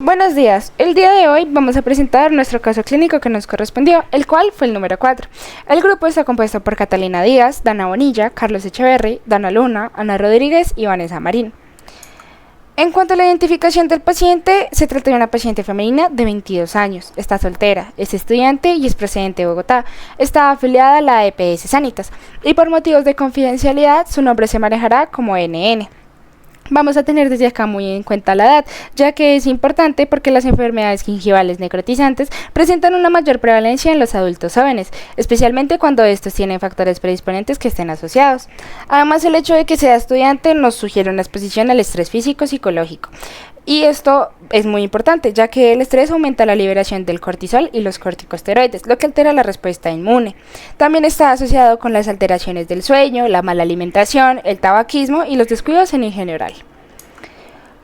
Buenos días, el día de hoy vamos a presentar nuestro caso clínico que nos correspondió, el cual fue el número 4. El grupo está compuesto por Catalina Díaz, Dana Bonilla, Carlos Echeverry, Dana Luna, Ana Rodríguez y Vanessa Marín. En cuanto a la identificación del paciente, se trata de una paciente femenina de 22 años, está soltera, es estudiante y es procedente de Bogotá, está afiliada a la EPS Sanitas y por motivos de confidencialidad su nombre se manejará como NN. Vamos a tener desde acá muy en cuenta la edad, ya que es importante porque las enfermedades gingivales necrotizantes presentan una mayor prevalencia en los adultos jóvenes, especialmente cuando estos tienen factores predisponentes que estén asociados. Además, el hecho de que sea estudiante nos sugiere una exposición al estrés físico y psicológico. Y esto es muy importante, ya que el estrés aumenta la liberación del cortisol y los corticosteroides, lo que altera la respuesta inmune. También está asociado con las alteraciones del sueño, la mala alimentación, el tabaquismo y los descuidos en general.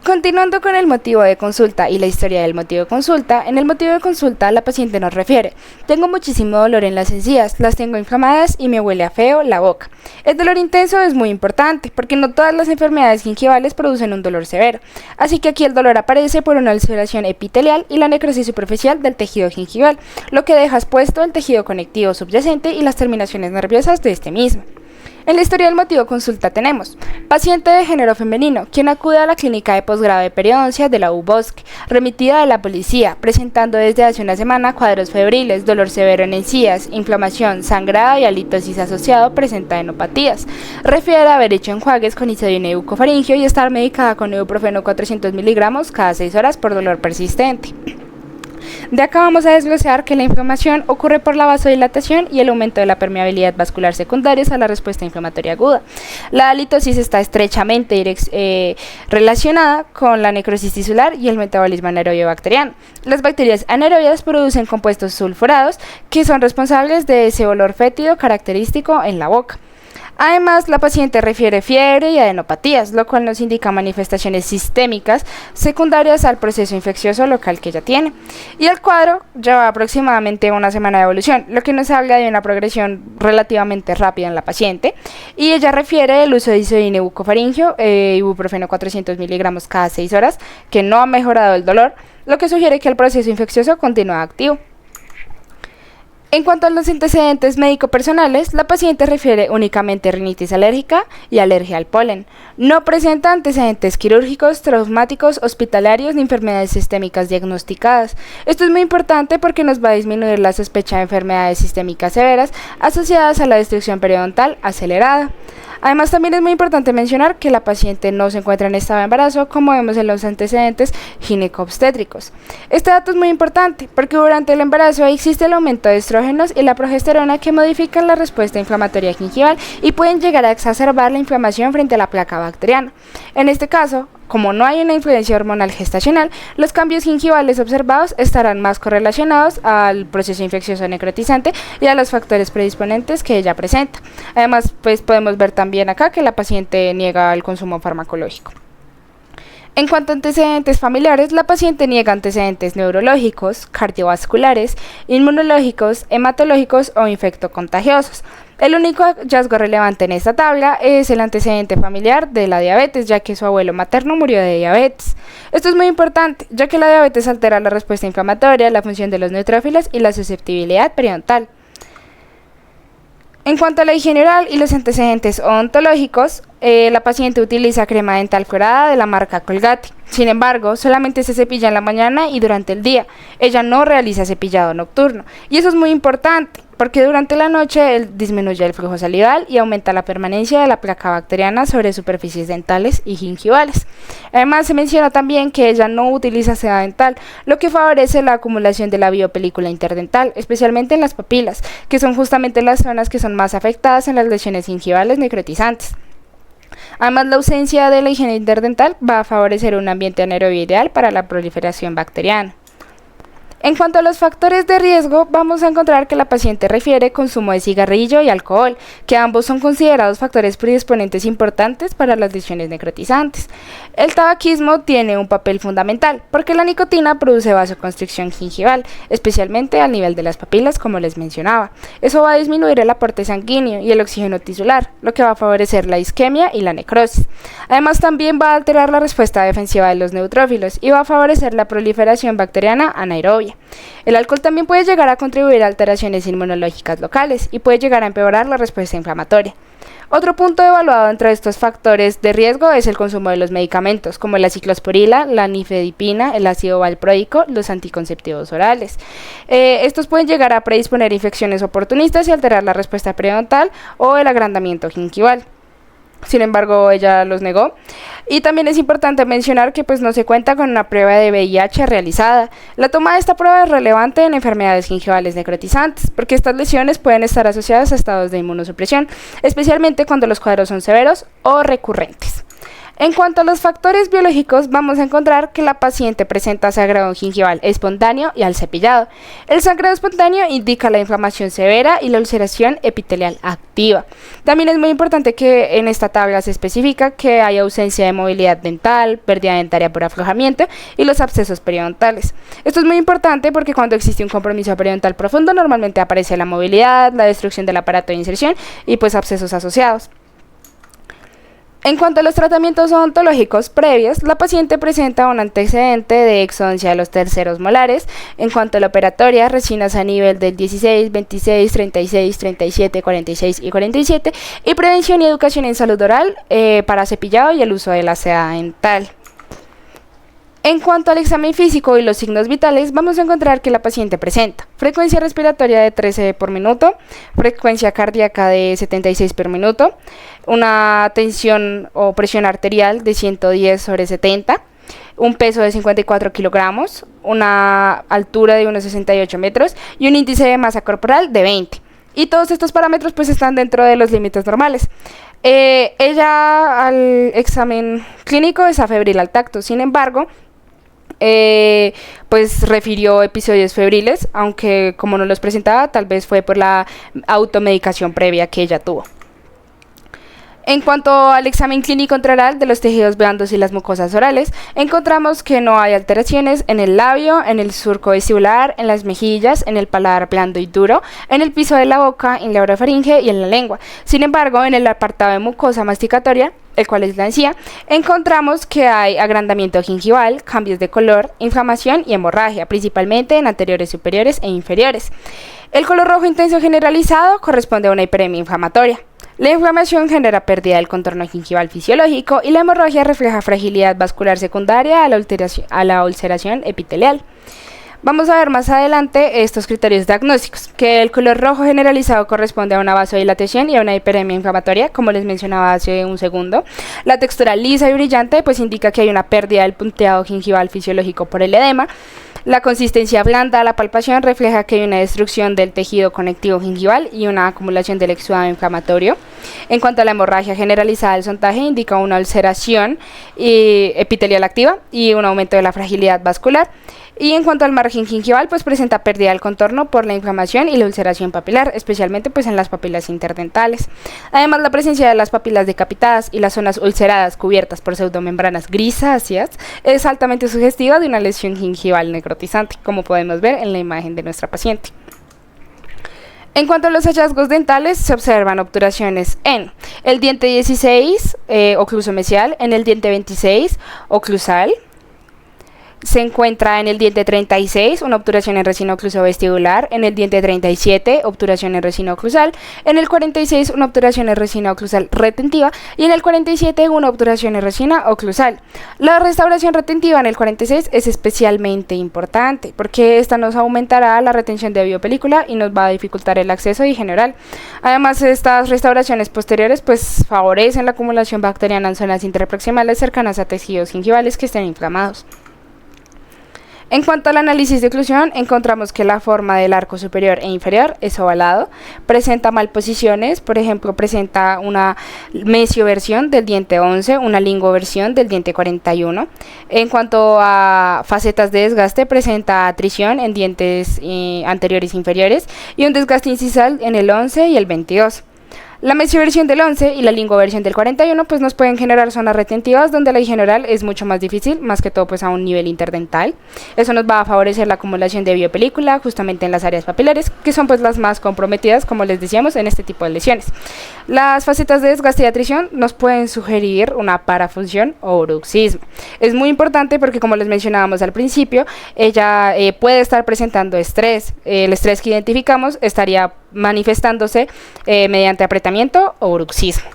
Continuando con el motivo de consulta y la historia del motivo de consulta, en el motivo de consulta la paciente nos refiere: tengo muchísimo dolor en las encías, las tengo inflamadas y me huele a feo la boca. El dolor intenso es muy importante porque no todas las enfermedades gingivales producen un dolor severo, así que aquí el dolor aparece por una ulceración epitelial y la necrosis superficial del tejido gingival, lo que deja expuesto el tejido conectivo subyacente y las terminaciones nerviosas de este mismo. En la historia del motivo de consulta tenemos paciente de género femenino, quien acude a la clínica de posgrado de periodoncia de la U Bosque, remitida de la policía, presentando desde hace una semana cuadros febriles, dolor severo en encías, inflamación, sangrado y halitosis asociado, presenta enopatías. Refiere haber hecho enjuagues con isodine bucofaringio y estar medicada con ibuprofeno 400 miligramos cada 6 horas por dolor persistente. De acá vamos a desglosar que la inflamación ocurre por la vasodilatación y el aumento de la permeabilidad vascular secundarios a la respuesta inflamatoria aguda. La halitosis está estrechamente relacionada con la necrosis tisular y el metabolismo anaerobio bacteriano. Las bacterias anaerobias producen compuestos sulfurados que son responsables de ese olor fétido característico en la boca. Además, la paciente refiere fiebre y adenopatías, lo cual nos indica manifestaciones sistémicas secundarias al proceso infeccioso local que ella tiene. Y el cuadro lleva aproximadamente una semana de evolución, lo que nos habla de una progresión relativamente rápida en la paciente. Y ella refiere el uso de isodine bucofaringio, ibuprofeno 400 miligramos cada 6 horas, que no ha mejorado el dolor, lo que sugiere que el proceso infeccioso continúa activo. En cuanto a los antecedentes médico-personales, la paciente refiere únicamente rinitis alérgica y alergia al polen. No presenta antecedentes quirúrgicos, traumáticos, hospitalarios ni enfermedades sistémicas diagnosticadas. Esto es muy importante porque nos va a disminuir la sospecha de enfermedades sistémicas severas asociadas a la destrucción periodontal acelerada. Además, también es muy importante mencionar que la paciente no se encuentra en estado de embarazo, como vemos en los antecedentes gineco-obstétricos. Este dato es muy importante porque durante el embarazo existe el aumento de estrógenos y la progesterona que modifican la respuesta inflamatoria gingival y pueden llegar a exacerbar la inflamación frente a la placa bacteriana. En este caso, como no hay una influencia hormonal gestacional, los cambios gingivales observados estarán más correlacionados al proceso infeccioso necrotizante y a los factores predisponentes que ella presenta. Además, pues podemos ver también acá que la paciente niega el consumo farmacológico. En cuanto a antecedentes familiares, la paciente niega antecedentes neurológicos, cardiovasculares, inmunológicos, hematológicos o infectocontagiosos. El único hallazgo relevante en esta tabla es el antecedente familiar de la diabetes, ya que su abuelo materno murió de diabetes. Esto es muy importante, ya que la diabetes altera la respuesta inflamatoria, la función de los neutrófilos y la susceptibilidad periodontal. En cuanto a la higiene oral y los antecedentes odontológicos, la paciente utiliza crema dental clorada de la marca Colgate. Sin embargo, solamente se cepilla en la mañana y durante el día. Ella no realiza cepillado nocturno. Y eso es muy importante, porque durante la noche él disminuye el flujo salival y aumenta la permanencia de la placa bacteriana sobre superficies dentales y gingivales. Además, se menciona también que ella no utiliza seda dental, lo que favorece la acumulación de la biopelícula interdental, especialmente en las papilas, que son justamente las zonas que son más afectadas en las lesiones gingivales necrotizantes. Además, la ausencia de la higiene interdental va a favorecer un ambiente anaerobio ideal para la proliferación bacteriana. En cuanto a los factores de riesgo, vamos a encontrar que la paciente refiere consumo de cigarrillo y alcohol, que ambos son considerados factores predisponentes importantes para las lesiones necrotizantes. El tabaquismo tiene un papel fundamental, porque la nicotina produce vasoconstricción gingival, especialmente al nivel de las papilas, como les mencionaba. Eso va a disminuir el aporte sanguíneo y el oxígeno tisular, lo que va a favorecer la isquemia y la necrosis. Además, también va a alterar la respuesta defensiva de los neutrófilos y va a favorecer la proliferación bacteriana anaerobia. El alcohol también puede llegar a contribuir a alteraciones inmunológicas locales y puede llegar a empeorar la respuesta inflamatoria. Otro punto evaluado entre estos factores de riesgo es el consumo de los medicamentos, como la ciclosporina, la nifedipina, el ácido valproico, los anticonceptivos orales. Estos pueden llegar a predisponer infecciones oportunistas y alterar la respuesta periodontal o el agrandamiento gingival. Sin embargo, ella los negó. Y también es importante mencionar que no se cuenta con una prueba de VIH realizada. La toma de esta prueba es relevante en enfermedades gingivales necrotizantes, porque estas lesiones pueden estar asociadas a estados de inmunosupresión, especialmente cuando los cuadros son severos o recurrentes. En cuanto a los factores biológicos, vamos a encontrar que la paciente presenta sangrado gingival espontáneo y al cepillado. El sangrado espontáneo indica la inflamación severa y la ulceración epitelial activa. También es muy importante que en esta tabla se especifica que hay ausencia de movilidad dental, pérdida dentaria por aflojamiento y los abscesos periodontales. Esto es muy importante porque cuando existe un compromiso periodontal profundo, normalmente aparece la movilidad, la destrucción del aparato de inserción y abscesos asociados. En cuanto a los tratamientos odontológicos previos, la paciente presenta un antecedente de exodoncia de los terceros molares. En cuanto a la operatoria, resinas a nivel del 16, 26, 36, 37, 46 y 47 y prevención y educación en salud oral para cepillado y el uso de la seda dental. En cuanto al examen físico y los signos vitales, vamos a encontrar que la paciente presenta frecuencia respiratoria de 13 por minuto, frecuencia cardíaca de 76 por minuto, una tensión o presión arterial de 110/70, un peso de 54 kilogramos, una altura de unos 68 metros y un índice de masa corporal de 20. Y todos estos parámetros están dentro de los límites normales. Ella al examen clínico es afebril al tacto, sin embargo, refirió episodios febriles, aunque como no los presentaba, tal vez fue por la automedicación previa que ella tuvo. En cuanto al examen clínico intraoral de los tejidos blandos y las mucosas orales, encontramos que no hay alteraciones en el labio, en el surco vestibular, en las mejillas, en el paladar blando y duro, en el piso de la boca, en la orofaringe y en la lengua. Sin embargo, en el apartado de mucosa masticatoria, el cual es la encía, encontramos que hay agrandamiento gingival, cambios de color, inflamación y hemorragia, principalmente en anteriores superiores e inferiores. El color rojo intenso generalizado corresponde a una hiperemia inflamatoria. La inflamación genera pérdida del contorno gingival fisiológico y la hemorragia refleja fragilidad vascular secundaria a la ulceración epitelial. Vamos a ver más adelante estos criterios diagnósticos, que el color rojo generalizado corresponde a una vasodilatación y a una hiperemia inflamatoria, como les mencionaba hace un segundo. La textura lisa y brillante indica que hay una pérdida del punteado gingival fisiológico por el edema. La consistencia blanda a la palpación refleja que hay una destrucción del tejido conectivo gingival y una acumulación del exudado inflamatorio. En cuanto a la hemorragia generalizada del sondaje, indica una ulceración epitelial activa y un aumento de la fragilidad vascular. Y en cuanto al margen gingival, presenta pérdida del contorno por la inflamación y la ulceración papilar, especialmente en las papilas interdentales. Además, la presencia de las papilas decapitadas y las zonas ulceradas cubiertas por pseudomembranas grisáceas es altamente sugestiva de una lesión gingival necrotizante, como podemos ver en la imagen de nuestra paciente. En cuanto a los hallazgos dentales, se observan obturaciones en el diente 16, oclusomesial, en el diente 26, oclusal. Se encuentra en el diente 36, una obturación en resina oclusovestibular, en el diente 37, obturación en resina oclusal, en el 46, una obturación en resina oclusal retentiva y en el 47, una obturación en resina oclusal. La restauración retentiva en el 46 es especialmente importante porque esta nos aumentará la retención de biopelícula y nos va a dificultar el acceso y general. Además, estas restauraciones posteriores favorecen la acumulación bacteriana en zonas interproximales cercanas a tejidos gingivales que estén inflamados. En cuanto al análisis de oclusión, encontramos que la forma del arco superior e inferior es ovalado, presenta malposiciones, por ejemplo, presenta una mesioversión del diente 11, una lingoversión del diente 41. En cuanto a facetas de desgaste, presenta atrición en dientes anteriores e inferiores y un desgaste incisal en el 11 y el 22. La mesioversión del 11 y la lingoversión del 41 pues nos pueden generar zonas retentivas donde la higiene oral es mucho más difícil, más que todo pues a un nivel interdental. Eso nos va a favorecer la acumulación de biopelícula justamente en las áreas papilares, que son pues las más comprometidas, como les decíamos, en este tipo de lesiones. Las facetas de desgaste y atrición nos pueden sugerir una parafunción o bruxismo. Es muy importante porque, como les mencionábamos al principio, ella puede estar presentando estrés. El estrés que identificamos estaría manifestándose mediante apretamiento o bruxismo.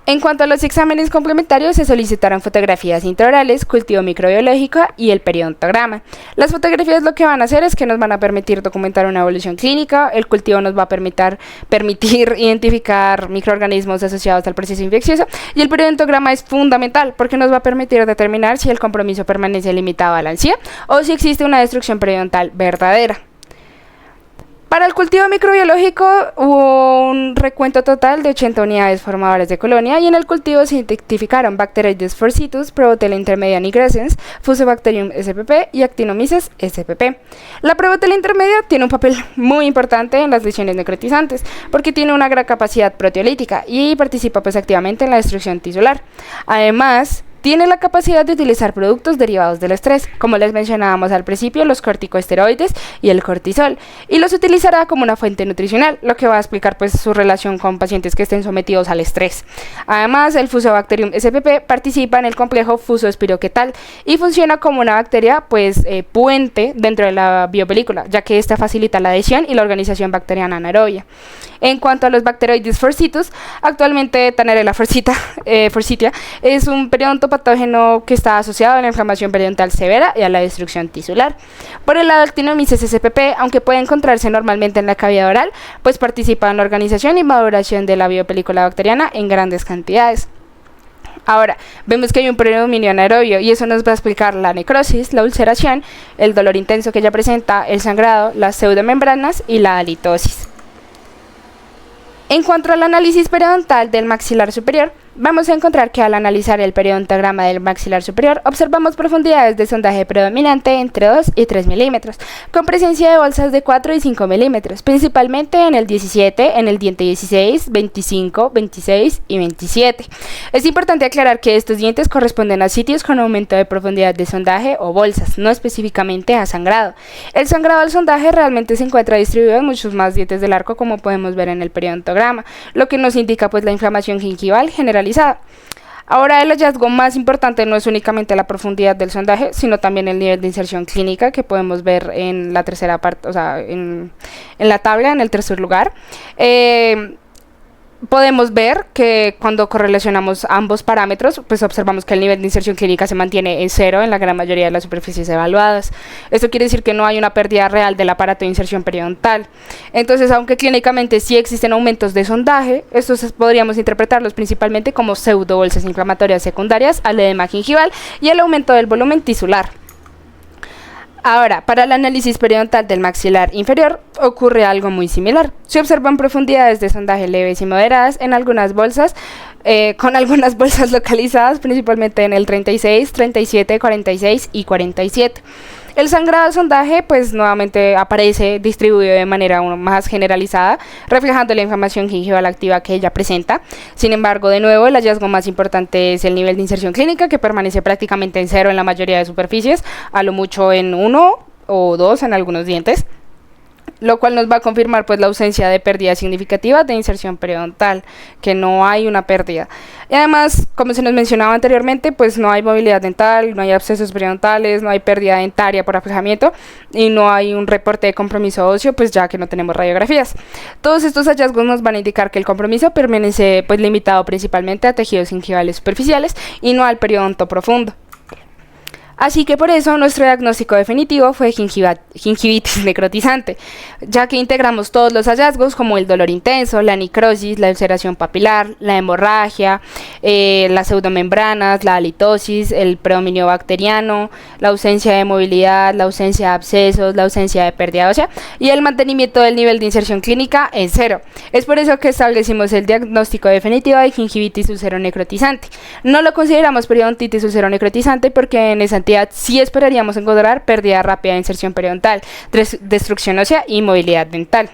En cuanto a los exámenes complementarios, se solicitaron fotografías intraorales, cultivo microbiológico y el periodontograma. Las fotografías lo que van a hacer es que nos van a permitir documentar una evolución clínica, el cultivo nos va a permitir identificar microorganismos asociados al proceso infeccioso, y el periodontograma es fundamental porque nos va a permitir determinar si el compromiso permanece limitado a la encía o si existe una destrucción periodontal verdadera. Para el cultivo microbiológico hubo un recuento total de 80 unidades formadoras de colonia, y en el cultivo se identificaron Bacteroides forcitus, Prevotella intermedia nigrescens, Fusobacterium spp y Actinomyces spp. La Prevotella intermedia tiene un papel muy importante en las lesiones necrotizantes porque tiene una gran capacidad proteolítica y participa pues activamente en la destrucción tisular. Además, tiene la capacidad de utilizar productos derivados del estrés, como les mencionábamos al principio, los corticosteroides y el cortisol, y los utilizará como una fuente nutricional, lo que va a explicar pues su relación con pacientes que estén sometidos al estrés. Además, el Fusobacterium spp participa en el complejo fusoespiroquetal y funciona como una bacteria pues puente dentro de la biopelícula, ya que esta facilita la adhesión y la organización bacteriana anaerobia. En cuanto a los Bacteroides forcitus, actualmente Tannerella forsythia es un periodonto patógeno que está asociado a la inflamación periodontal severa y a la destrucción tisular. Por el lado, Actinomyces spp, aunque puede encontrarse normalmente en la cavidad oral, pues participa en la organización y maduración de la biopelícula bacteriana en grandes cantidades. Ahora, vemos que hay un predominio anaerobio y eso nos va a explicar la necrosis, la ulceración, el dolor intenso que ella presenta, el sangrado, las pseudomembranas y la halitosis. En cuanto al análisis periodontal del maxilar superior, vamos a encontrar que al analizar el periodontograma del maxilar superior, observamos profundidades de sondaje predominante entre 2 y 3 milímetros, con presencia de bolsas de 4 y 5 milímetros, principalmente en el 17, en el diente 16, 25, 26 y 27. Es importante aclarar que estos dientes corresponden a sitios con aumento de profundidad de sondaje o bolsas, no específicamente a sangrado. El sangrado al sondaje realmente se encuentra distribuido en muchos más dientes del arco, como podemos ver en el periodontograma, lo que nos indica pues la inflamación gingival generalizada. Ahora, el hallazgo más importante no es únicamente la profundidad del sondaje, sino también el nivel de inserción clínica que podemos ver en la tercera parte, o sea, en la tabla, en el tercer lugar. Podemos ver que cuando correlacionamos ambos parámetros, pues observamos que el nivel de inserción clínica se mantiene en 0 en la gran mayoría de las superficies evaluadas. Esto quiere decir que no hay una pérdida real del aparato de inserción periodontal. Entonces, aunque clínicamente sí existen aumentos de sondaje, estos podríamos interpretarlos principalmente como pseudobolsas inflamatorias secundarias al edema gingival y el aumento del volumen tisular. Ahora, para el análisis periodontal del maxilar inferior ocurre algo muy similar. Se observan profundidades de sondaje leves y moderadas en algunas bolsas, con algunas bolsas localizadas principalmente en el 36, 37, 46 y 47. El sangrado al sondaje pues nuevamente aparece distribuido de manera más generalizada, reflejando la inflamación gingival activa que ella presenta. Sin embargo, de nuevo, el hallazgo más importante es el nivel de inserción clínica, que permanece prácticamente en 0 en la mayoría de superficies, a lo mucho en 1 o 2 en algunos dientes, lo cual nos va a confirmar pues la ausencia de pérdida significativa de inserción periodontal, que no hay una pérdida. Y además, como se nos mencionaba anteriormente, pues no hay movilidad dental, no hay abscesos periodontales, no hay pérdida dentaria por aflejamiento y no hay un reporte de compromiso óseo, pues ya que no tenemos radiografías. Todos estos hallazgos nos van a indicar que el compromiso permanece pues limitado principalmente a tejidos gingivales superficiales y no al periodonto profundo. Así que por eso nuestro diagnóstico definitivo fue gingivitis necrotizante, ya que integramos todos los hallazgos como el dolor intenso, la necrosis, la ulceración papilar, la hemorragia, las pseudomembranas, la halitosis, el predominio bacteriano, la ausencia de movilidad, la ausencia de abscesos, la ausencia de pérdida ósea y el mantenimiento del nivel de inserción clínica en 0. Es por eso que establecimos el diagnóstico definitivo de gingivitis ulceronecrotizante. No lo consideramos periodontitis ulceronecrotizante porque en esa entidad sí esperaríamos encontrar pérdida rápida de inserción periodontal, destrucción ósea y movilidad dental.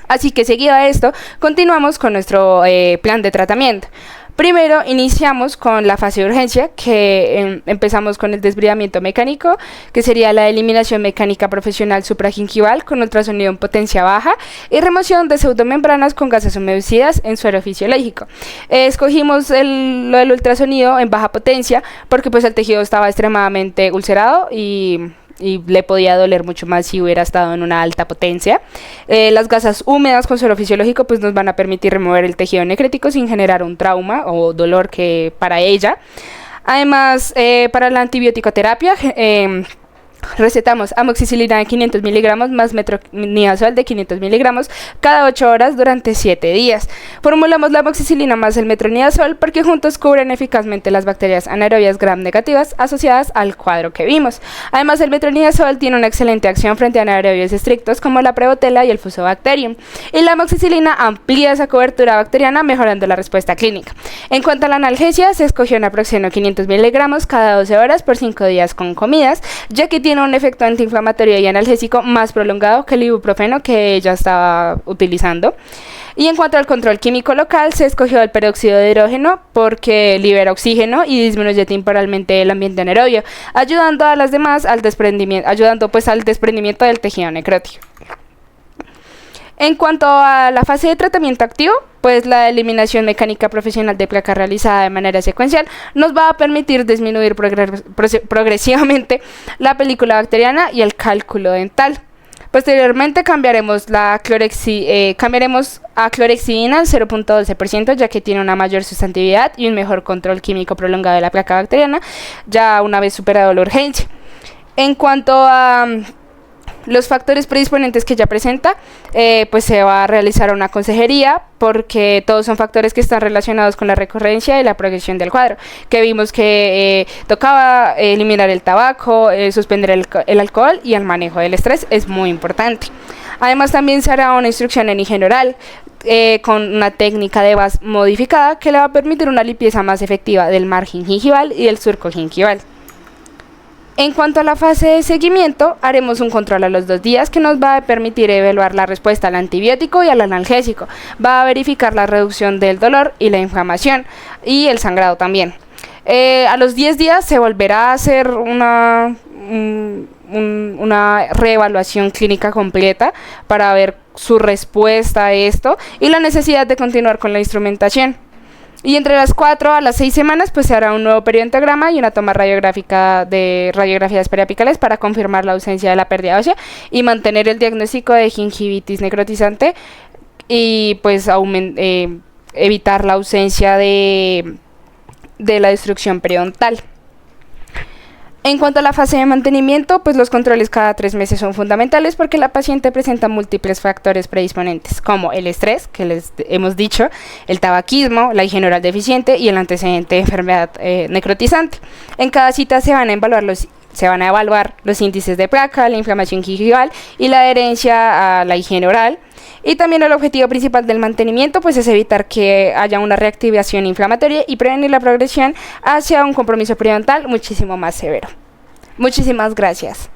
Así que seguido a esto, continuamos con nuestro plan de tratamiento. Primero iniciamos con la fase de urgencia, que empezamos con el desbridamiento mecánico, que sería la eliminación mecánica profesional supragingival con ultrasonido en potencia baja y remoción de pseudomembranas con gasas humedecidas en suero fisiológico. Escogimos lo del ultrasonido en baja potencia porque pues el tejido estaba extremadamente ulcerado y le podía doler mucho más si hubiera estado en una alta potencia. Las gasas húmedas con suero fisiológico pues nos van a permitir remover el tejido necrítico sin generar un trauma o dolor que para ella. Además, para la antibiótico-terapia, recetamos amoxicilina de 500 miligramos más metronidazol de 500 miligramos cada 8 horas durante 7 días. Formulamos la amoxicilina más el metronidazol porque juntos cubren eficazmente las bacterias anaerobias gram negativas asociadas al cuadro que vimos. Además, el metronidazol tiene una excelente acción frente a anaerobios estrictos como la Prevotella y el Fusobacterium. Y la amoxicilina amplía esa cobertura bacteriana mejorando la respuesta clínica. En cuanto a la analgesia, se escogió naproxeno 500 miligramos cada 12 horas por 5 días con comidas, ya que tiene un efecto antiinflamatorio y analgésico más prolongado que el ibuprofeno que ella estaba utilizando. Y en cuanto al control químico local, se escogió el peróxido de hidrógeno porque libera oxígeno y disminuye temporalmente el ambiente anaerobio, ayudando a las demás al desprendimiento, al desprendimiento del tejido necrótico. En cuanto a la fase de tratamiento activo, pues la eliminación mecánica profesional de placa realizada de manera secuencial nos va a permitir disminuir progresivamente la película bacteriana y el cálculo dental. Posteriormente cambiaremos a clorexidina al 0.12%, ya que tiene una mayor sustantividad y un mejor control químico prolongado de la placa bacteriana, ya una vez superado la urgencia. En cuanto a los factores predisponentes que ella presenta, pues se va a realizar una consejería porque todos son factores que están relacionados con la recurrencia y la progresión del cuadro, que vimos que tocaba eliminar el tabaco, suspender el alcohol y el manejo del estrés es muy importante. Además también se hará una instrucción en higiene oral con una técnica de VAS modificada que le va a permitir una limpieza más efectiva del margen gingival y del surco gingival. En cuanto a la fase de seguimiento, haremos un control a los 2 días que nos va a permitir evaluar la respuesta al antibiótico y al analgésico. Va a verificar la reducción del dolor y la inflamación y el sangrado también. A los 10 días se volverá a hacer una reevaluación clínica completa para ver su respuesta a esto y la necesidad de continuar con la instrumentación. Y entre las 4 a las 6 semanas pues se hará un nuevo periodontograma y una toma radiográfica de radiografías periapicales para confirmar la ausencia de la pérdida ósea y mantener el diagnóstico de gingivitis necrotizante y pues evitar la ausencia de la destrucción periodontal. En cuanto a la fase de mantenimiento, pues los controles cada 3 meses son fundamentales porque la paciente presenta múltiples factores predisponentes, como el estrés, que les hemos dicho, el tabaquismo, la higiene oral deficiente y el antecedente de enfermedad necrotizante. En cada cita se van a evaluar los índices de placa, la inflamación gingival y la adherencia a la higiene oral. Y también el objetivo principal del mantenimiento pues es evitar que haya una reactivación inflamatoria y prevenir la progresión hacia un compromiso periodontal muchísimo más severo. Muchísimas gracias.